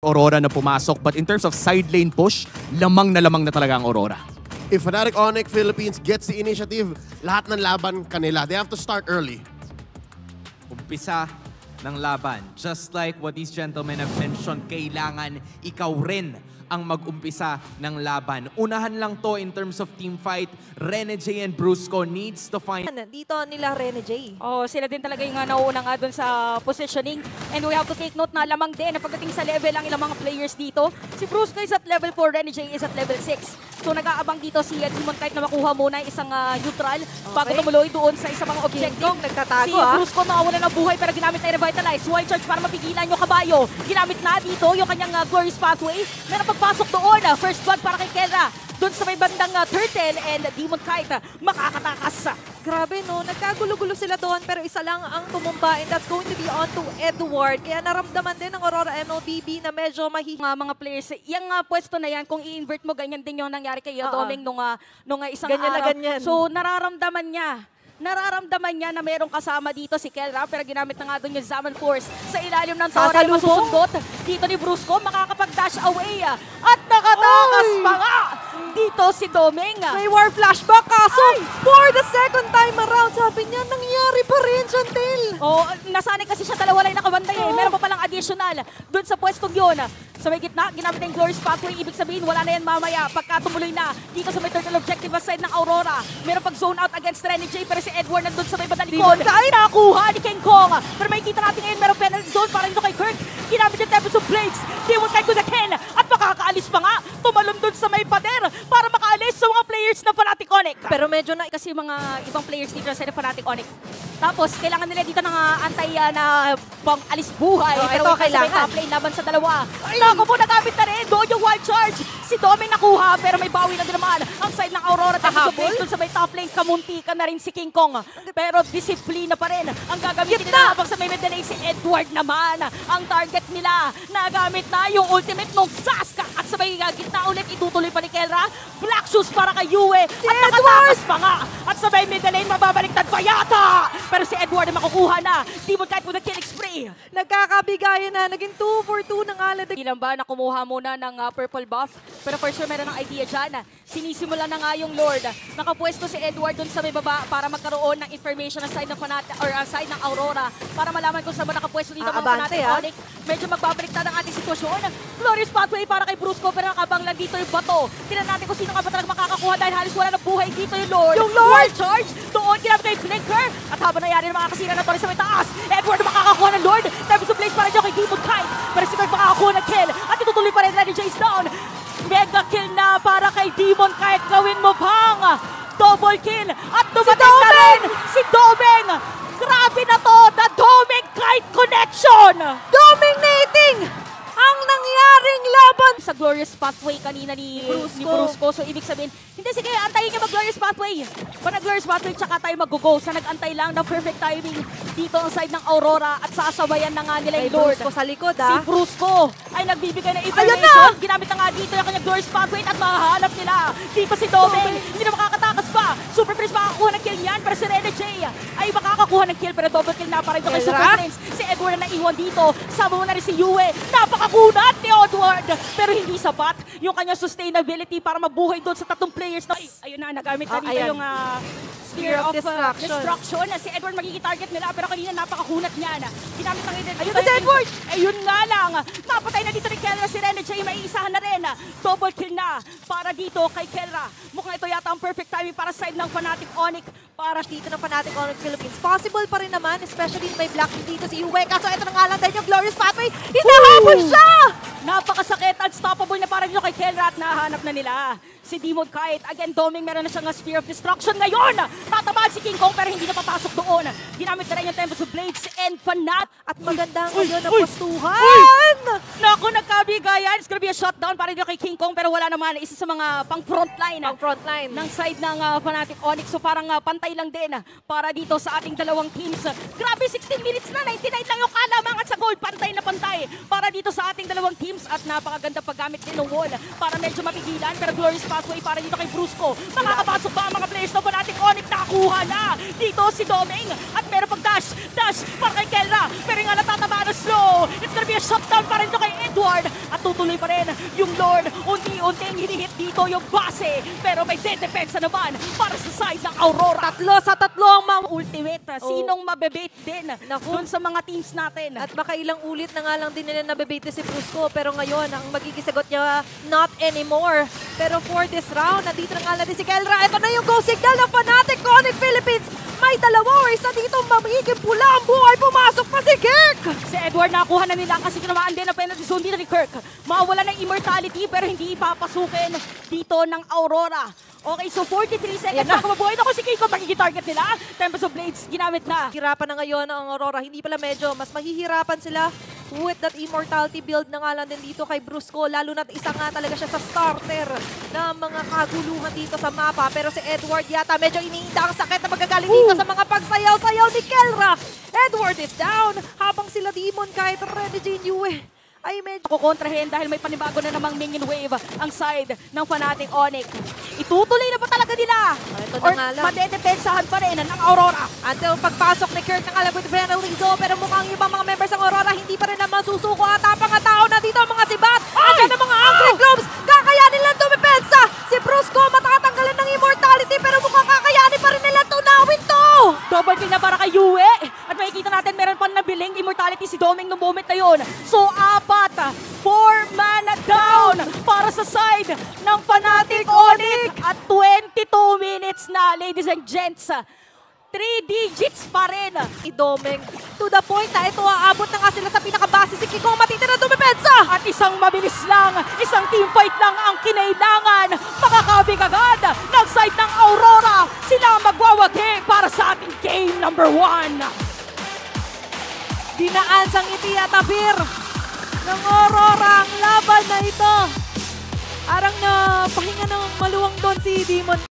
Aurora na pumasok. But in terms of side lane push, lamang na talaga ang Aurora. If Fnatic Onyx Philippines gets the initiative, lahat ng laban kanila. They have to start early. Umpisa ng laban. Just like what these gentlemen have mentioned, kailangan ikaw rin ang mag-umpisa ng laban. Unahan lang to in terms of team fight. Rene J and Brusco needs to find... Dito nila Rene J. Oh, sila din talaga yung nauuna nga dun sa positioning. And we have to take note na lamang din na pagdating sa level ang ilang mga players dito. Si Brusco is at level 4, Rene J is at level 6. So nag-aabang dito si Demon kahit na makuha muna isang neutral bago tumuloy doon sa isang mga objective. Nagtatago, si Brusco nakawala ng buhay pero ginamit na i-revitalize. Wild charge para mapigilan yung kabayo. Ginamit na dito yung kanyang glorious pathway. Meron pagpasok doon. First blood para kay Kelra. Doon sa may bandang Turtle and Demon Kite makakatakas. Grabe no, nagkagulo-gulo sila doon pero isa lang ang tumumba and that's going to be on to Edward. Kaya naramdaman din ng Aurora MLBB na medyo mga players. Yung pwesto na yan, kung i-invert mo, ganyan din yung nangyari kay Doming nung isang ganyan araw. Na ganyan. So nararamdaman niya na merong kasama dito si Kelra pero ginamit na nga doon yung Zaman Force sa ilalim ng tower na masusundot. Dito ni Brusco makakapag-dash away at nakatakas pa nga dito si Doming. May war flashback kaso for the second time around sabi niya nangyari pa rin Chantel. Oh, nasanay kasi siya dalawa lang nakabantay Meron pa palang additional doon sa pwestong yun. Sa may gitna, ginamit na yung Glorious Pathway. Ibig sabihin, wala na yan mamaya. Pagka tumuloy na, dito sa may turtle objective side ng Aurora. Meron pag-zone out against Rene J. Pero si Edward nandun sa may badalikod. Nakuha ni King Kong. Pero may kita natin ngayon, meron penalty zone para dito kay Kirk. Ginamit yung Tempest of Blades. Demon Kite to the Ken. At makakaalis pa nga. Tumalon dun sa may pader para makaalis sa mga players ng Fnatic Onyx. Pero medyo na Kasi mga ibang players dito sa Fnatic Onyx. Tapos, kailangan nila dito ng antay na pang-alis buhay. Pero ito kailangan. Top lane laban sa dalawa. Naku po, nagamit na rin. Doon yung wild charge. Si Doming nakuha, pero may bawi na din naman. Ang side ng Aurora, tapos doon sa may top lane, kamunti ka na rin si King Kong. Pero disiplina pa rin. Ang gagamitin nila habang sa may medalay si Edward naman. Ang target nila, nagamit na yung ultimate nung Saska. At sa may gitna ulit, itutuloy pa ni Kelra. Black shoes para kay Yue. At nakatakas pa nga. At sa may medalay, mababaliktad pa yata. Pero si Edward ay makukuha na. Demon Kite with a killing spree. nagkakabigayan na. Naging 2 for 2 ng Alad. Ilan ba na kumuha muna ng purple buff? Pero for sure meron ng idea dyan. Sinisimula na nga yung Lord. Nakapwesto si Edward dun sa may baba para magkaroon ng information ng side ng Fnatic or side ng Aurora para malaman kung saan ba nakapwesto dito mga Fnatic Onyx. Medyo magbabaliktad ang ating sitwasyon. Glorious pathway para kay Brusco pero nakabang lang dito yung bato. Tingnan natin kung sino nga ba talaga makakakuha dahil halos wala ng buhay dito yung Lord. Yung Lord! Charge! Doon ginamit na yung Flinker. At habang nangyari na makakasira na Torres sa may taas, Edward makakakuha ng Lord. Tempest of Blaze para dyan kay Demon Kite. Pero si Kirk makakakuha ng kill. At itutuloy pa rin Rene J's down. Mega kill na para kay Demon Kite. Gawin mo bang double kill. At dumating na rin si Doming. Grabe na to, the Doming Kite connection. Dominating ang nangyaring laban Sa Glorious Pathway kanina ni Brusco. So ibig sabihin, hindi sige, antayin niya mag-Glorious Pathway. Pag nag-Glorious Pathway, tsaka tayo mag-go. Sa nag-antay lang ng perfect timing dito ang side ng Aurora at sasabayan na nga nila yung Lord. Brusco sa likod Si Brusco ay nagbibigay ng Ayun information. na! Ginamit na nga dito yung kanyang Glorious Pathway at mahahanap nila. Dito si Doming, hindi na makakatakas pa. Super Prince makakakuha ng kill niyan, pero si Rene J ay makakakuha ng kill, pero double kill na para ito kay Super Prince. Si Edward na naiwan dito. Sama mo na rin si Yue. Napakakunat ni Edward, pero hindi sapat yung kanyang sustainability para mabuhay doon sa tatlong players. Ayun na, nagamit na dito yung Spear of Destruction. Si Edward magiging target nila, pero kanina napakakunat niya na. Ginamit ng Ayun na si Edward! Ayun nga lang. Napatay na dito ni Kelra si Rene J. May isahan na rin. Double kill na para dito kay Kelra. Mukhang ito yata ang perfect timing para side ng Fnatic Onyx. Para dito ng Fnatic Onyx Philippines. Possible pa rin naman, especially may black dito si Yue. Kaso ito na nga lang dahil yung Glorious Pathway. Hinahabol siya! Napakasakit. Unstoppable na para dito kay Kelra at nahanap na nila si Demon Kite. Again, Doming meron na siyang Spear of Destruction ngayon. Tatamaan si King Kong pero hindi na papasok doon. Ginamit na rin yung Tempest of Blades and Fnatic. At maganda ngayon na postuhan! Naku, nagkabigayan. It's gonna be a shutdown para dito kay King Kong pero wala naman. Isa sa mga pang-frontline ng side ng Fnatic Onyx. So parang pantay lang din para dito sa ating dalawang teams. Grabe, 16 minutes na. 99 lang yung kalamangan sa goal. Pantay na pantay para dito sa ating dalawang teams. At napakaganda paggamit din ng wall para medyo mapigilan. Pero Glorious Pathway para dito kay Brusco. Makakapasok ba ang mga players na Fnatic Onyx? Nakakuha na dito si Doming. At meron pag dash para kay Kelra. Pero nga natatabaan na slow. It's gonna be a shutdown para dito kay Edward. At Tutuloy pa rin yung Lord. Unti-unting hinihit dito yung base. Pero may dedepensa naman para sa side ng Aurora. 3 sa 3 ang mga Ultimate, sinong mabebait din Naku. dun sa mga teams natin? At baka ilang ulit na nga lang din nila nabebate si Brusco. Pero ngayon, ang magiging sagot niya, not anymore. Pero for this round, nandito na nga na din si Kelra. Ito na yung go signal ng Fnatic Connect Philippines. May dalawa or isa dito magiging pula ang buhay. Pumasok pa si Kirk. Si Edward nakuha na nila kasi tinamaan din ang penalty zone dito ni Kirk. Mawala ng immortality pero hindi ipapasukin dito ng Aurora. Okay, so 43 seconds Ayan na. baka mabuhay na ko si Keiko. Magiging target nila. Tempest of Blades ginamit na. Hirapan na ngayon ang Aurora. Hindi pala medyo. Mas mahihirapan sila with that immortality build na nga lang din dito kay Brusco. Lalo na't isa nga talaga siya sa starter ng mga kaguluhan dito sa mapa. Pero si Edward yata medyo iniinda ang sakit na magagaling dito sa mga pagsayaw-sayaw ni Kelra. Edward is down habang sila Demon kahit Rene Jinue ay medyo Kukontrahin dahil may panibago na namang minion wave ang side ng Fnatic Onyx. Itutuloy na ba talaga nila? Ito na Or nga lang. madedepensahan pa rin ng Aurora? until pagpasok ni Kirk ng alam with penalty zone. Pero mukhang ibang mga members ng Aurora hindi pa rin naman susuko at tapang nga tao na dito ang mga sibat. At ang mga Angry Globes. Kakayanin lang tumipensa. Si Brusco matatanggalan ng immortality pero mukhang kakayanin pa rin nila tunawin to. Double kill na para kay Yue. At makikita natin meron pa nabiling immortality si Doming nung moment na yun. So 4 mana down para sa side ng Fnatic Onyx. At 22 minutes na, ladies and gents. 3 digits pa rin. Si Domeng to the point na ito aabot na nga sila sa pinakabase. Si Kiko matitira tumipensa. At isang mabilis lang, isang teamfight lang ang kinailangan. Makakabig agad ng side ng Aurora. Sila ang magwawagi para sa ating game number 1. Dinaan sa ngiti at tabir ng Aurora ang laban na ito. Arang na pahinga ng maluwang doon si Demon.